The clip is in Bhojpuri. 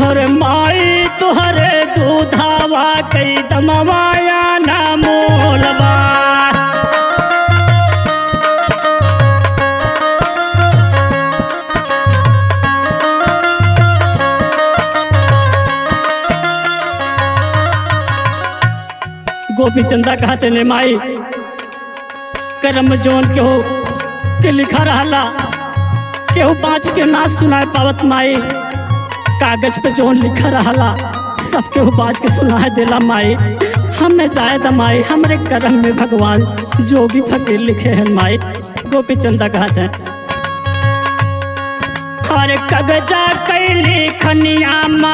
हरे माई तुहरे दूधावा कई दमवाया ना मोलबा। गोपी चंदा कहते ने माई करम जोन के हो के लिखा रहला केहू बाँच के ना सुनाए पावत माई। कागज पे जोन लिखा रहला सब केहू बाँच के सुनाए देला माई। हमें जाए द माई हमरे करम में भगवान जोगी फकीर लिखे हैं माई। गोपी चंदा कहते हैं हर कगजा कैली खनिया माई